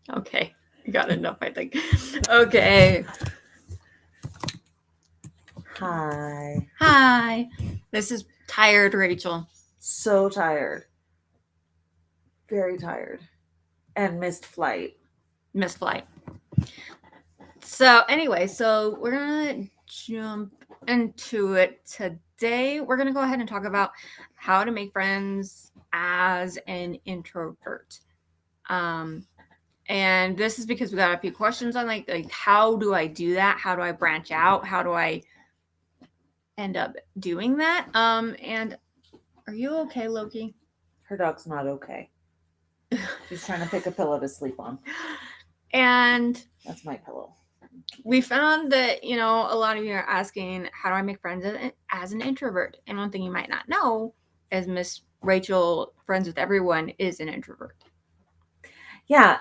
Okay. Got enough, I think. Okay. Hi. Hi. This is tired Rachel. So tired. Very tired. And missed flight. Missed flight. So anyway, so we're gonna jump into it today. We're gonna go ahead and talk about how to make friends as an introvert. Um, and this is because we got a few questions on like how do I do that? How do I branch out? How do I end up doing that? And are you okay, Loki? Her dog's not okay. She's trying to pick a pillow to sleep on. And That's my pillow. we found that, a lot of you are asking, how do I make friends as an introvert? And one thing you might not know is Miss Rachel, friends with everyone, is an introvert. Yeah.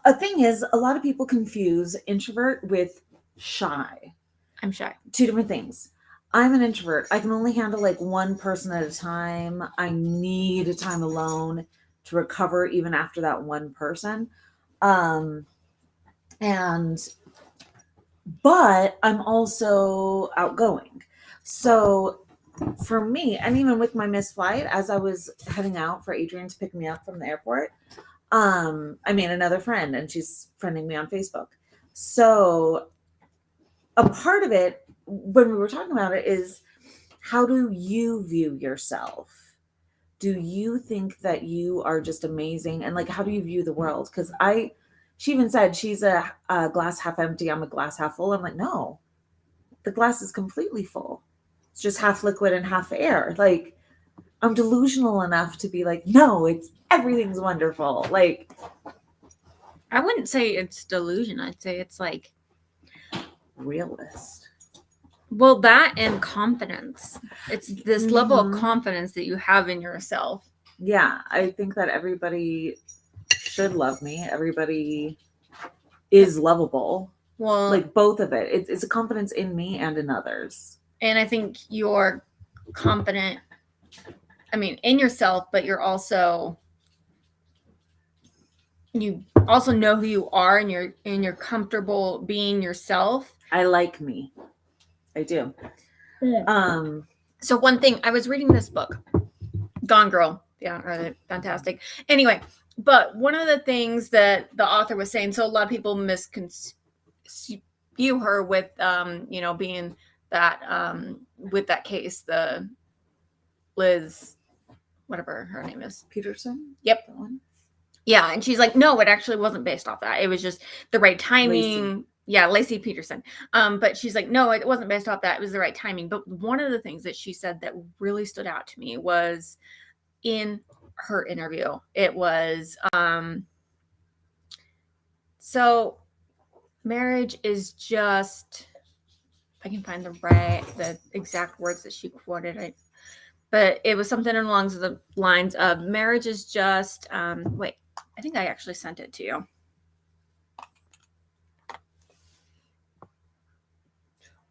A thing is, a lot of people confuse introvert with shy. I'm shy. Two different things. I'm an introvert. I can only handle like one person at a time. I need time alone to recover even after that one person. Um, and but I'm also outgoing. So for me, and even with my missed flight, as I was heading out for Adrian to pick me up from the airport, I made another friend and she's friending me on Facebook. So a part of it when we were talking about it is, how do you view yourself? Do you think that you are just amazing? And like, how do you view the world? Because she even said she's a glass half empty, I'm a glass half full. I'm like, no, the glass is completely full. It's just half liquid and half air. Like, I'm delusional enough to be like, no, it's everything's wonderful. Like, I wouldn't say it's delusion. I'd say it's like, realist. well, that and confidence. It's this level of Mhm. confidence that you have in yourself. Yeah, I think that everybody should love me. Everybody is lovable. Well, Like both of it. It's a confidence in me and in others. and I think you're confident, in yourself, but you also know who you are, and you're comfortable being yourself. I like me. I do. Um, So one thing, I was reading this book, Gone Girl. Yeah, fantastic. Anyway, but one of the things that the author was saying, so a lot of people misconceive her with, being that, with that case, the Liz, whatever her name is. Peterson? Yep. That one? Yeah, and she's like, no, it actually wasn't based off that. It was just the right timing. Lacey. Yeah, Lacey Peterson. But she's like, no, it wasn't based off that. It was the right timing. But one of the things that she said that really stood out to me was in her interview. It was, so marriage is just, if I can find the exact words that she quoted, but it was something along the lines of, marriage is just, wait, I think I actually sent it to you.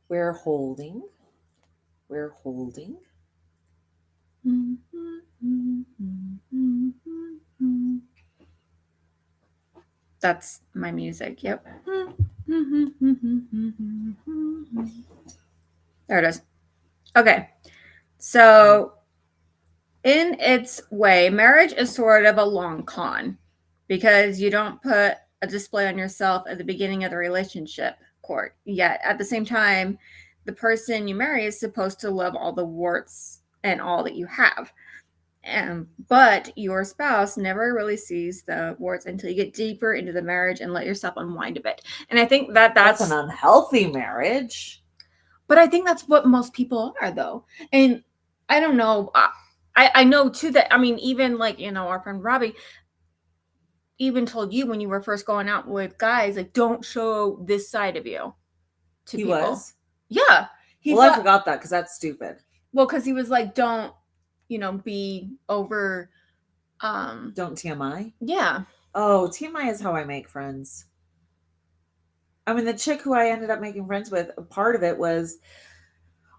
We're holding. We're holding. That's my music. Yep. There it is. Okay. So, in its way, marriage is sort of a long con because you don't put a display on yourself at the beginning of the relationship court. Yet, at the same time, the person you marry is supposed to love all the warts and all that you have. But your spouse never really sees the warts until you get deeper into the marriage and let yourself unwind a bit. And I think that's an unhealthy marriage. But I think that's what most people are, though. And I don't know. I know too that, even like, our friend Robbie even told you when you were first going out with guys, like, don't show this side of you to people. Was? Yeah. I forgot that because that's stupid. Well, because he was like, don't, be over. Don't TMI? Yeah. Oh, TMI is how I make friends. The chick who I ended up making friends with, part of it was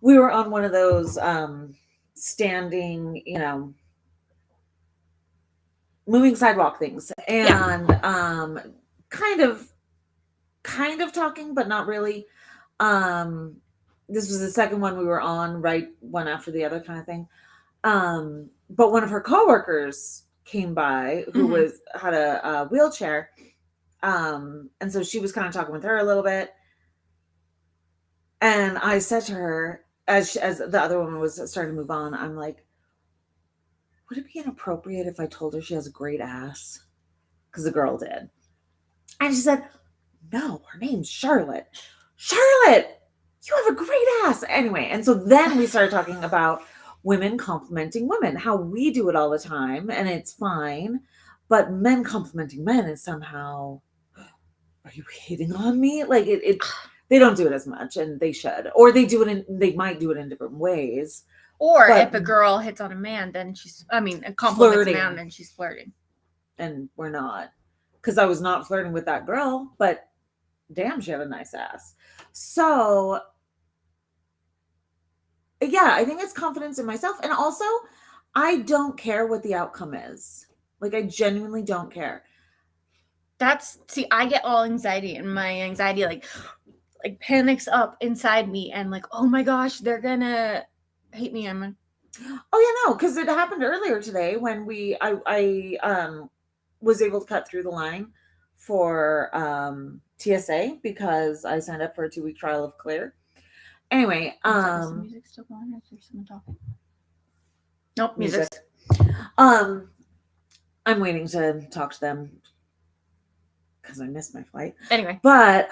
we were on one of those standing, moving sidewalk things. And kind of talking, but not really. Um, this was the second one we were on, right, one after the other kind of thing. But one of her coworkers came by who Mhm. was had a wheelchair, and so she was kind of talking with her a little bit. And I said to her, as the other woman was starting to move on, I'm like, would it be inappropriate if I told her she has a great ass? Because the girl did. And she said, no, her name's Charlotte. Charlotte, you have a great ass. Anyway, and so then we started talking about women complimenting women, how we do it all the time, and it's fine. But men complimenting men is somehow, are you hitting on me? Like it they don't do it as much, and they should. Or they might do it in different ways. Or But if a girl hits on a man, then compliments a man, flirting, then she's flirting. and we're not. Because I was not flirting with that girl, but damn, she had a nice ass. So yeah, I think it's confidence in myself. And also, I don't care what the outcome is. Like, I genuinely don't care. I get all anxiety, and my anxiety like panics up inside me, and like, oh my gosh, they're gonna hate me. I'm like, Oh yeah, no, because it happened earlier today when I was able to cut through the line for TSA because I signed up for a 2-week trial of Clear. Anyway, is the music still going, or is there someone talking? Nope, music. music's I'm waiting to talk to them because I missed my flight. anyway. But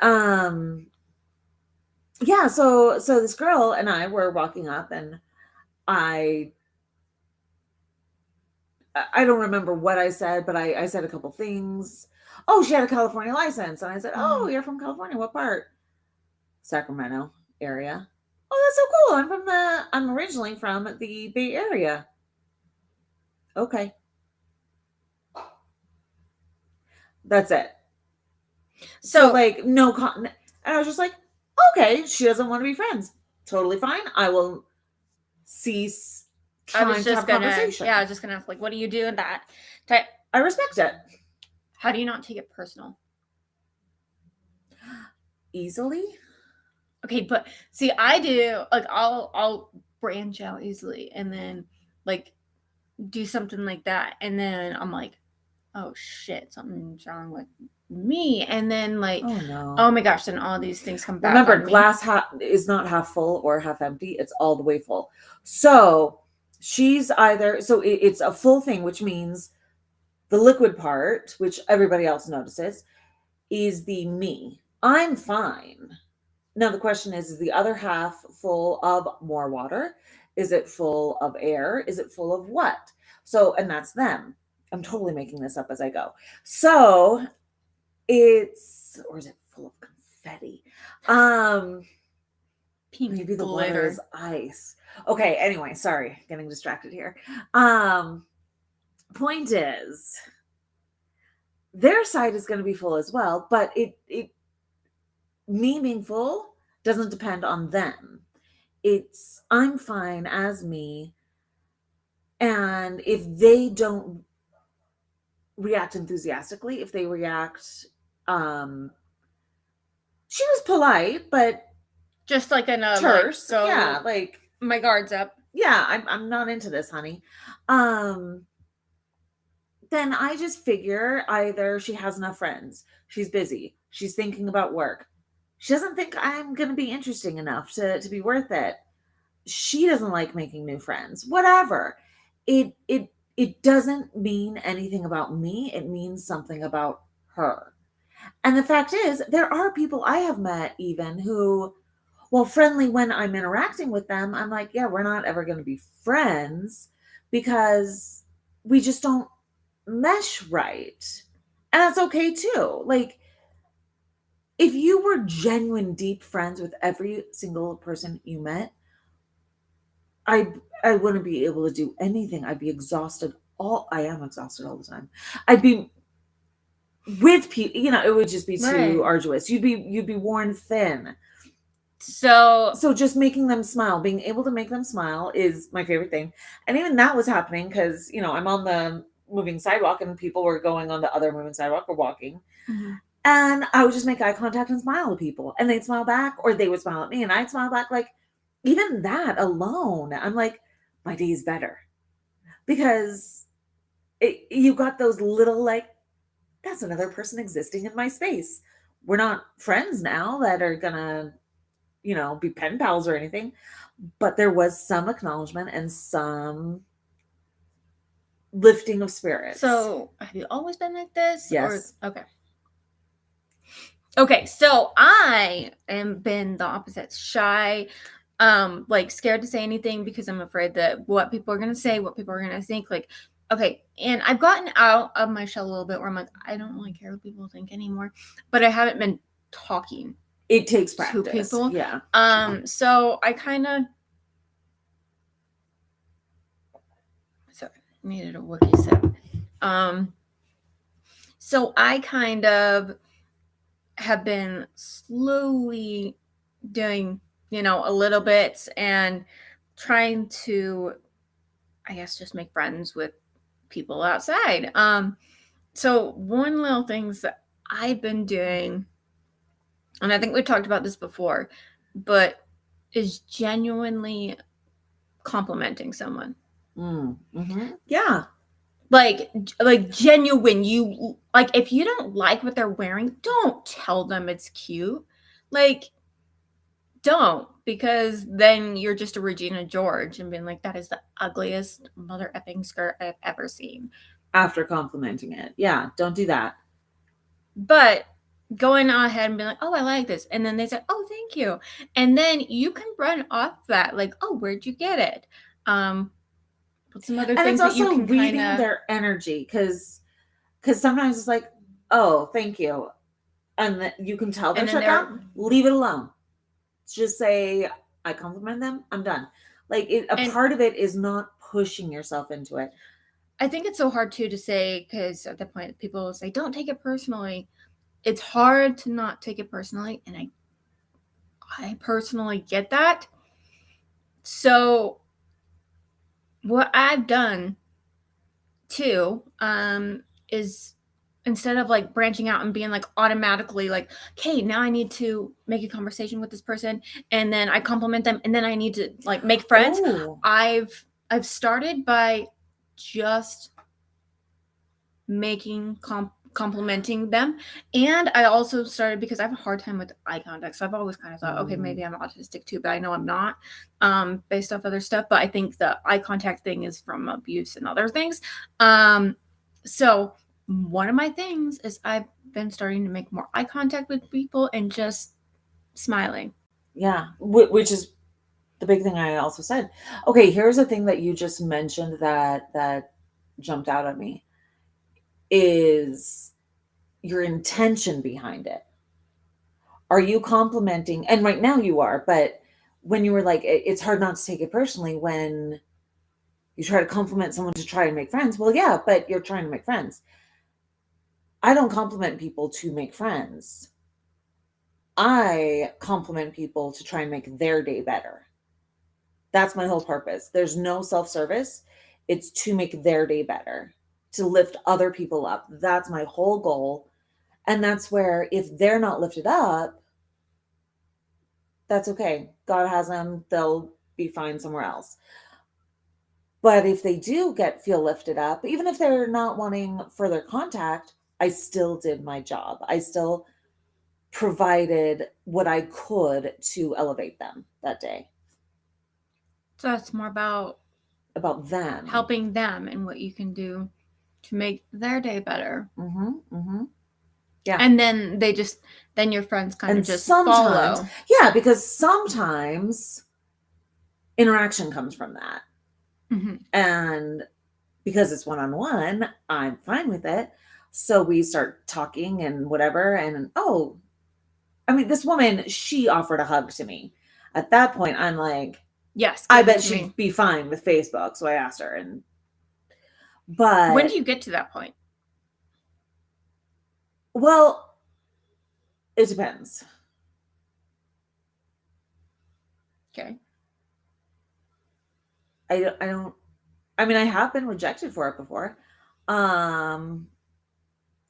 yeah, so this girl and I were walking up, and I don't remember what I said, but I said a couple things. Oh, she had a California license, and I said, "Oh, you're from California? What part?" Sacramento area. Oh, that's so cool. I'm originally from the Bay Area. Okay, that's it. So like no and I was just like, okay, she doesn't want to be friends. Totally fine. I will cease trying to have a conversation. Yeah, I was just gonna like, what do you do in that? I respect it. How do you not take it personal? Easily. Okay, but see, I do like I'll branch out easily, and then like do something like that, and then I'm like, oh shit, something's wrong with me, and then like, oh no, oh my gosh, then all these things come back. Remember, glass is not half full or half empty; it's all the way full. So she's either it's a full thing, which means the liquid part, which everybody else notices, is the me. I'm fine. Now the question is the other half full of more water? Is it full of air? Is it full of what? So, and that's them. I'm totally making this up as I go. So it's, or is it full of confetti? Pink maybe the glitter. water is ice. Okay, anyway, sorry, getting distracted here. Point is, their side is going to be full as well, but it me being full doesn't depend on them. It's I'm fine as me, and if they don't react enthusiastically, if they react she was polite, but just like in a terse. Like, so yeah, like my guard's up. Yeah, I'm not into this, honey. Then I just figure either she has enough friends, she's busy, she's thinking about work, she doesn't think I'm going to be interesting enough to be worth it. She doesn't like making new friends. Whatever. It doesn't mean anything about me. It means something about her. And the fact is, there are people I have met even who, well, friendly when I'm interacting with them, I'm like, yeah, we're not ever going to be friends because we just don't mesh right. And that's okay too. Like, if you were genuine, deep friends with every single person you met, I wouldn't be able to do anything. I'd be exhausted. I am exhausted all the time. I'd be with people, it would just be too arduous. You'd be worn thin. So just making them smile, being able to make them smile is my favorite thing. And even that was happening because, I'm on the moving sidewalk and people were going on the other moving sidewalk or walking. Mm-hmm. And I would just make eye contact and smile at people, and they'd smile back, or they would smile at me and I'd smile back. Like, even that alone, I'm like, my day's better because you got those little, like, that's another person existing in my space. We're not friends now that are gonna, be pen pals or anything, but there was some acknowledgement and some lifting of spirits. So, have you always been like this? Yes. Or okay. Okay, so I am been the opposite. Shy, like scared to say anything because I'm afraid that what people are gonna say, what people are gonna think. Like, okay, and I've gotten out of my shell a little bit where I'm like, I don't really care what people think anymore. But I haven't been talking. It takes practice. To people. Yeah. So I kind of needed a Wookiee sip. So I kind of have been slowly doing, a little bit and trying to, I guess, just make friends with people outside. So one little things that I've been doing, and I think we talked about this before, but is genuinely complimenting someone. Mm-hmm. Yeah. Like genuine. You like, if you don't like what they're wearing, don't tell them it's cute. Like, don't, because then you're just a Regina George and being like, that is the ugliest mother effing skirt I've ever seen. After complimenting it. Yeah, don't do that. But going ahead and being like, oh, I like this. And then they say, oh, thank you. And then you can run off that, like, oh, where'd you get it? Some other and things it's also that you can reading kinda... their energy, because sometimes it's like, oh, thank you, and you can tell they're shut down. Leave it alone. Just say, I compliment them, I'm done. Like, part of it is not pushing yourself into it. I think it's so hard too to say, because at that point people will say, don't take it personally. It's hard to not take it personally, and I personally get that. So what I've done too, is, instead of like branching out and being like automatically like, okay, now I need to make a conversation with this person, and then I compliment them, and then I need to like make friends. Ooh. I've started by just making complimenting them. And I also started because I have a hard time with eye contact, so I've always kind of thought, okay, maybe I'm autistic too, but I know I'm not, based off other stuff. But I think the eye contact thing is from abuse and other things. So one of my things is I've been starting to make more eye contact with people and just smiling. Yeah, which is the big thing I also said. Okay, here's a thing that you just mentioned that jumped out at me, is your intention behind it. Are you complimenting? And right now you are, but when you were like, it's hard not to take it personally when you try to compliment someone to try and make friends. Well, yeah, but you're trying to make friends. I don't compliment people to make friends. I compliment people to try and make their day better. That's my whole purpose. There's no self-service. It's to make their day better, to lift other people up. That's my whole goal. And that's where, if they're not lifted up, that's okay. God has them. They'll be fine somewhere else. But if they do feel lifted up, even if they're not wanting further contact, I still did my job. I still provided what I could to elevate them that day. So that's more about them, helping them, and what you can do to make their day better. Yeah. And then then your friends kind of just follow. Yeah, because sometimes interaction comes from that. Mm-hmm. And because it's one-on-one, I'm fine with it. So we start talking and whatever. And this woman, she offered a hug to me. At that point, I'm like, yes, I bet she'd be fine with Facebook. So I asked her. But when do you get to that point? Well, it depends. Okay. I have been rejected for it before.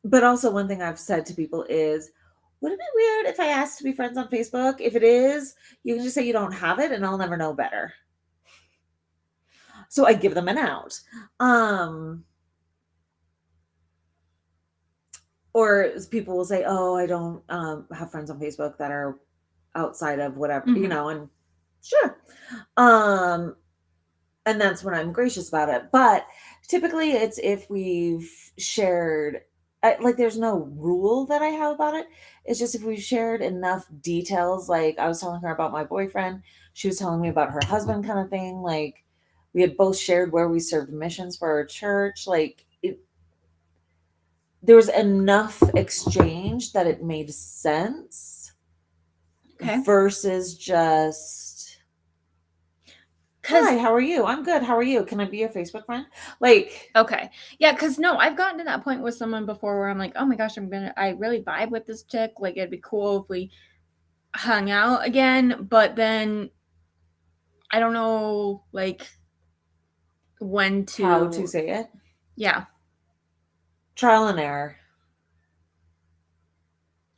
But also, one thing I've said to people is, would it be weird if I asked to be friends on Facebook? If it is, you can just say you don't have it and I'll never know better. So I give them an out. Or people will say, oh, I don't have friends on Facebook that are outside of whatever, Mhm. and sure. And that's when I'm gracious about it. But typically it's if we've shared, like, there's no rule that I have about it. It's just if we've shared enough details, like I was telling her about my boyfriend, she was telling me about her husband, kind of thing. Like, we had both shared where we served missions for our church. Like, there was enough exchange that it made sense Okay. versus just, Cause hi, how are you? I'm good. How are you? Can I be your Facebook friend? Like, okay. Yeah, because no, I've gotten to that point with someone before where I'm like, oh my gosh, I really vibe with this chick. Like, it'd be cool if we hung out again. But then I don't know, like, when how to to, say it? yeah. Trial and error.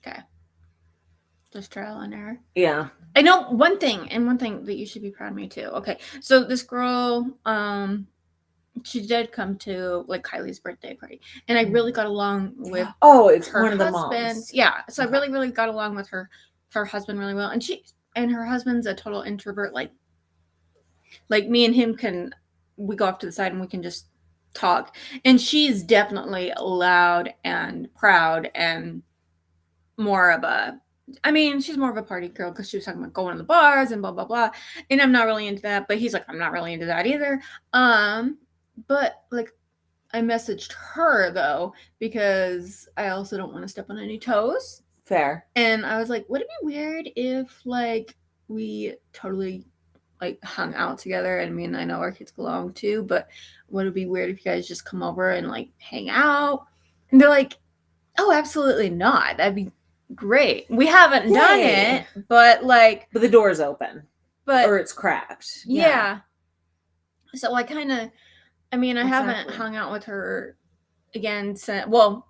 Okay. Just trial and error. Yeah. I know one thing that you should be proud of me too. Okay. So this girl, she did come to like Kylie's birthday party, and I really got along with Oh, it's her one of the husband. moms. Yeah, so Okay. I really got along with her husband really well, and her husband's a total introvert. Like me and him we go off to the side and we can just talk, and she's definitely loud and proud and more of a. I mean, she's more of a party girl because she was talking about going to the bars and blah blah blah, and I'm not really into that. But he's like, I'm not really into that either. But like I messaged her though because I also don't want to step on any toes. Fair. And I was like, would it be weird if like we totally like hung out together? I mean, I know our kids belong too, but would it be weird if you guys just come over and like hang out? And they're like, oh, absolutely not. That'd be great. We haven't done Yay. it, but like, But the door's open. but Or it's cracked. yeah. So I kind of, I mean, I haven't Exactly. hung out with her again since, well,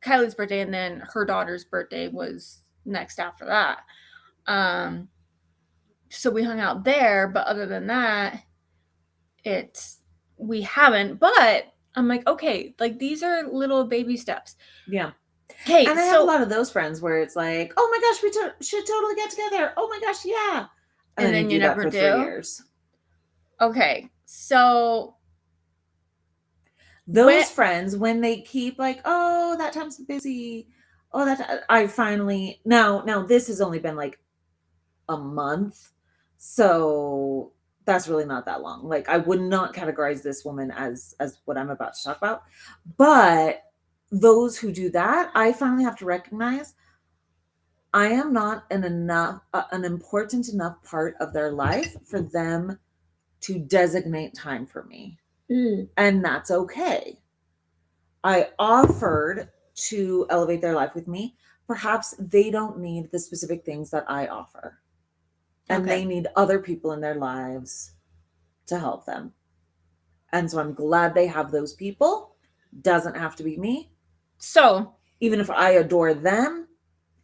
Kylie's birthday, and then her daughter's birthday was next after that. Um, so we hung out there, but other than that, it's we haven't. But I'm like, okay, like these are little baby steps. Yeah. Okay, And I have a so lot of those friends where it's like, oh my gosh, we should totally get together. Oh my gosh, yeah. And then you do that never for do. 3 years. Okay, so Those friends, when they keep like, oh, that time's busy. Oh, I finally now this has only been like a month. So that's really not that long. Like, I would not categorize this woman as what I'm about to talk about. But those who do that, I finally have to recognize I am not an important enough part of their life for them to designate time for me. And that's okay. I offered to elevate their life with me. Perhaps they don't need the specific things that I offer. And they need other people in their lives to help them. And so I'm glad they have those people. Doesn't have to be me. So even if I adore them,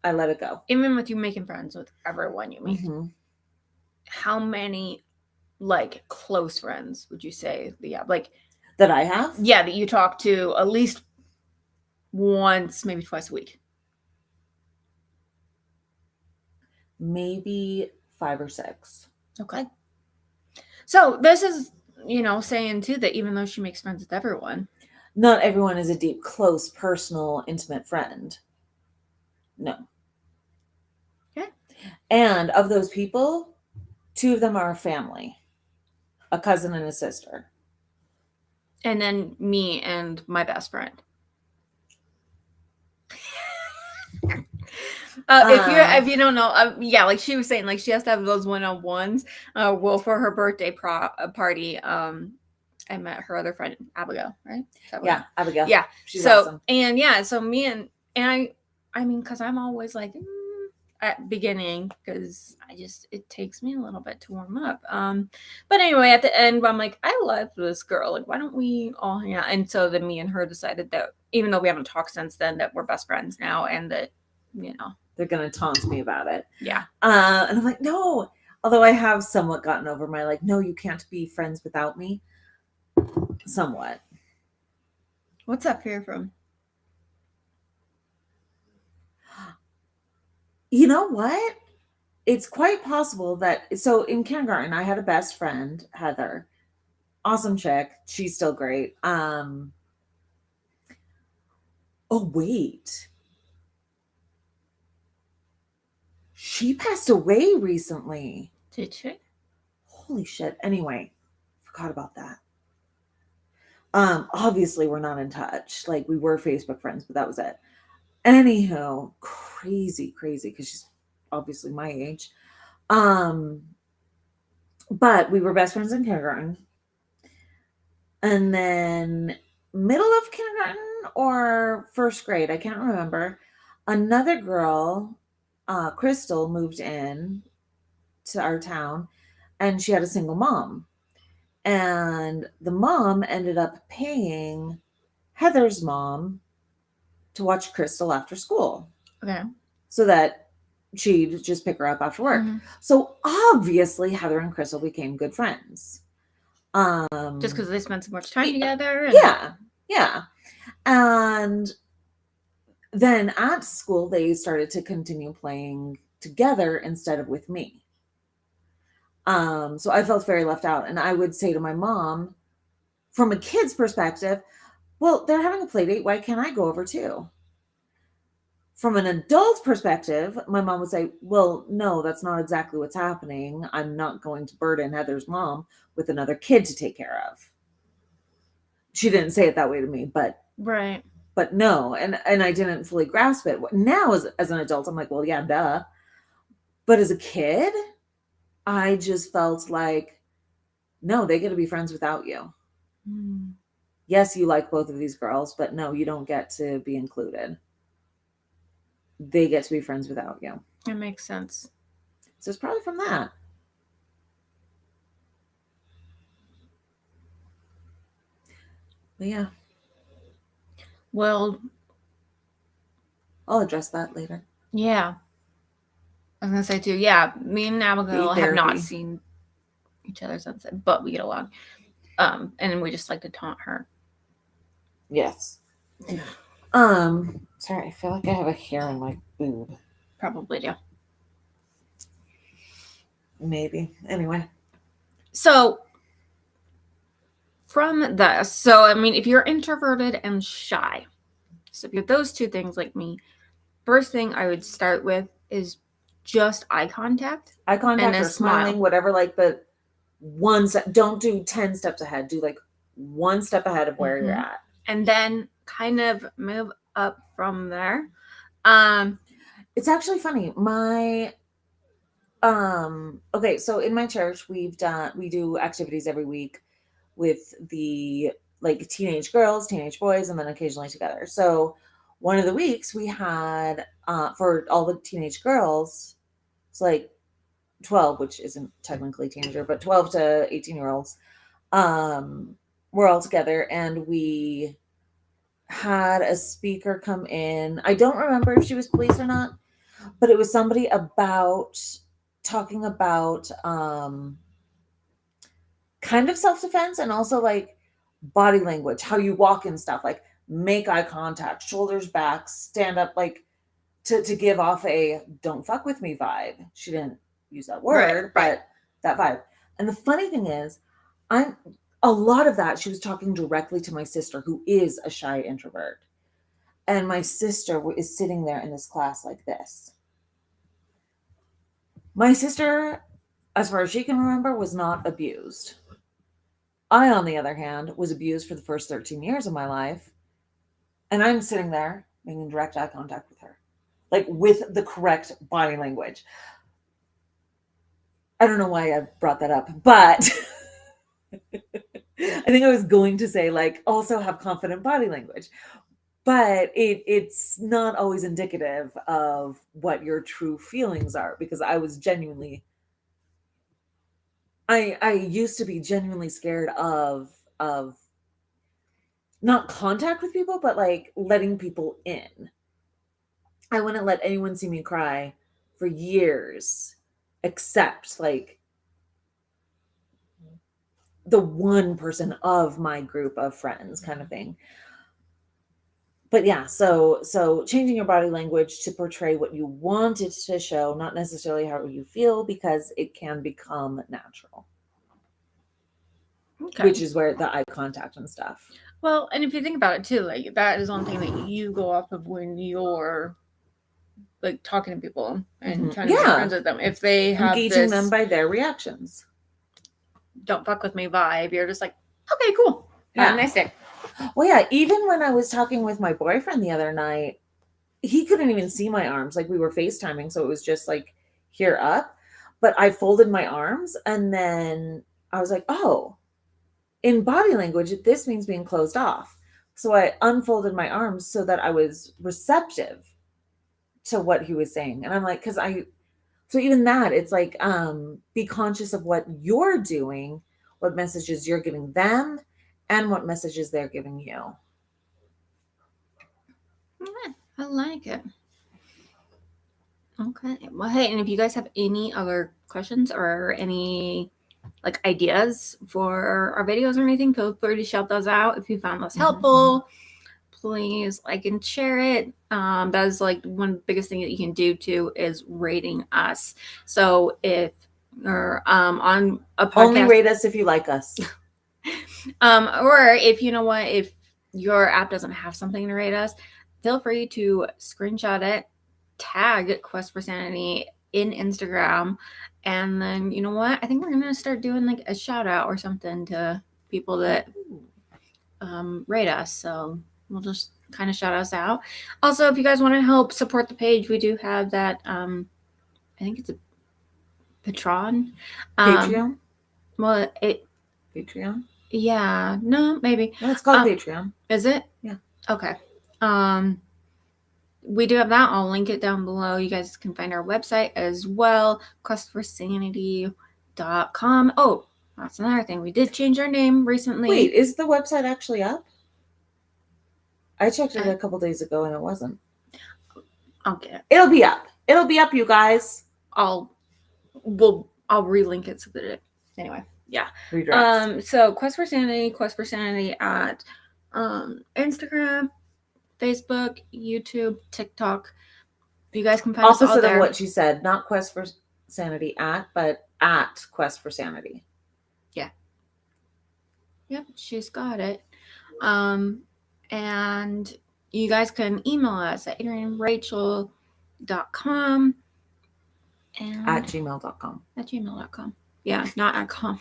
I let it go. Even with you making friends with everyone you meet, how many like close friends would you say that you have? Like that I have? Yeah, that you talk to at least once, maybe twice a week. Maybe 5 or 6. Okay. So this is, saying too that even though she makes friends with everyone, not everyone is a deep, close, personal, intimate friend. No. Okay. And of those people, 2 of them are a family, a cousin and a sister. And then me and my best friend. If you don't know, yeah, like she was saying, like she has to have those one-on-ones. Well, for her birthday party, I met her other friend Abigail, right? Yeah, Abigail. Yeah, she's awesome. And yeah, so me and I mean, because I'm always like, at beginning because it takes me a little bit to warm up. But anyway, at the end, I'm like, I love this girl. Like, why don't we all hang out? And so then me and her decided that even though we haven't talked since then, that we're best friends now, and that they're gonna taunt me about it. Yeah. And I'm like, no. Although I have somewhat gotten over my like, no, you can't be friends without me. Somewhat. What's that fear from? You know what? It's quite possible that so in kindergarten I had a best friend, Heather. Awesome chick. She's still great. Oh wait. She passed away recently. Did she? Holy shit. Anyway, forgot about that. Obviously we're not in touch. Like we were Facebook friends, but that was it. Anyhow, crazy, because she's obviously my age. But we were best friends in kindergarten. And then middle of kindergarten or first grade, I can't remember. Another girl, Crystal, moved in to our town, and she had a single mom. And the mom ended up paying Heather's mom to watch Crystal after school. Okay. So that she'd just pick her up after work. Mm-hmm. So obviously Heather and Crystal became good friends. Just because they spent so much time together. Yeah. And then at school, they started to continue playing together instead of with me. So I felt very left out. And I would say to my mom, from a kid's perspective, well, they're having a play date. Why can't I go over too? From an adult perspective, my mom would say, well, no, that's not exactly what's happening. I'm not going to burden Heather's mom with another kid to take care of. She didn't say it that way to me, but right. But no, and I didn't fully grasp it. Now as an adult, I'm like, well, yeah, duh. But as a kid, I just felt like, no, they get to be friends without you. Mm. Yes, you like both of these girls, but no, you don't get to be included. They get to be friends without you. That makes sense. So it's probably from that. But yeah. Well, I'll address that later. Yeah. I was going to say too, yeah, me and Abigail have not seen each other since then, but we get along. And we just like to taunt her. Yes. Sorry, I feel like I have a hair on my boob. Probably do. Maybe. Anyway. So, from this, I mean, if you're introverted and shy, so if you're those two things like me, first thing I would start with is just eye contact. Eye contact or smiling, whatever, like, but don't do 10 steps ahead. Do like one step ahead of where you're at. And then kind of move up from there. It's actually funny. Okay, so in my church, we do activities every week with the like teenage girls, teenage boys, and then occasionally together. So one of the weeks we had for all the teenage girls, it's like 12, which isn't technically teenager, but 12 to 18-year-olds, we're all together, and we had a speaker come in. I don't remember if she was police or not, but it was somebody talking about kind of self-defense and also like body language, how you walk and stuff, like make eye contact, shoulders back, stand up, like to give off a don't fuck with me vibe. She didn't use that word, but that vibe. And the funny thing is, a lot of that, she was talking directly to my sister, who is a shy introvert. And my sister is sitting there in this class like this. My sister, as far as she can remember, was not abused. I, on the other hand, was abused for the first 13 years of my life. And I'm sitting there making direct eye contact with her, like with the correct body language. I don't know why I brought that up, but I think I was going to say, like, also have confident body language. but it's not always indicative of what your true feelings are, because I used to be genuinely scared of not contact with people, but like letting people in. I wouldn't let anyone see me cry for years, except like the one person of my group of friends, kind of thing. But yeah, so changing your body language to portray what you want it to show, not necessarily how you feel, because it can become natural. Okay. Which is where the eye contact and stuff. Well, and if you think about it too, like that is one thing that you go off of when you're like talking to people and trying to make friends with them. If they have engaging this them by their reactions, don't fuck with me vibe, you're just like, okay, cool. Have a nice day. Well, yeah, even when I was talking with my boyfriend the other night, he couldn't even see my arms. Like we were FaceTiming, so it was just like here up. But I folded my arms and then I was like, oh, in body language, this means being closed off. So I unfolded my arms so that I was receptive to what he was saying. And I'm like, so even that, it's like, be conscious of what you're doing, what messages you're giving them, and what messages they're giving you. Yeah, I like it. Okay. Well, hey, and if you guys have any other questions or any like ideas for our videos or anything, feel free to shout those out. If you found this helpful, please like and share it. That is like one biggest thing that you can do too is rating us. So if you're on a podcast, only rate us if you like us. Or if you know what, if your app doesn't have something to rate us, feel free to screenshot it, tag Quest for Sanity in Instagram, and then you know what, I think we're gonna start doing like a shout out or something to people that rate us. So we'll just kind of shout us out. Also, if you guys want to help support the page, we do have that I think it's a Patreon. Patreon? Well, Patreon? Yeah, no, maybe. No, it's called Patreon. Is it? Yeah. Okay. We do have that. I'll link it down below. You guys can find our website as well, questforsanity.com. Oh, that's another thing. We did change our name recently. Wait, is the website actually up? I checked it a couple days ago and it wasn't. Okay. It'll be up. It'll be up, you guys. I'll relink it so that it anyway. Yeah. Redirect. So Quest for Sanity at Instagram, Facebook, YouTube, TikTok. You guys can find us all there. Opposite of what she said, not Quest for Sanity but at Quest for Sanity. Yeah. Yep, she's got it. And you guys can email us at adrianrachel.com and at gmail.com. At gmail.com. Yeah, not at com.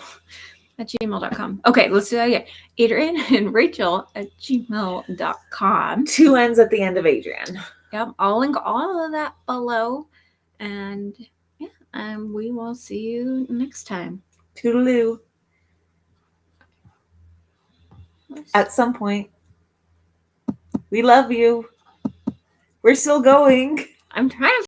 At gmail.com. Okay, let's do that again. Adrian and Rachel at gmail.com. 2 N's at the end of Adrian. Yep, I'll link all of that below. And yeah, we will see you next time. Toodaloo. At some point. We love you. We're still going. I'm trying to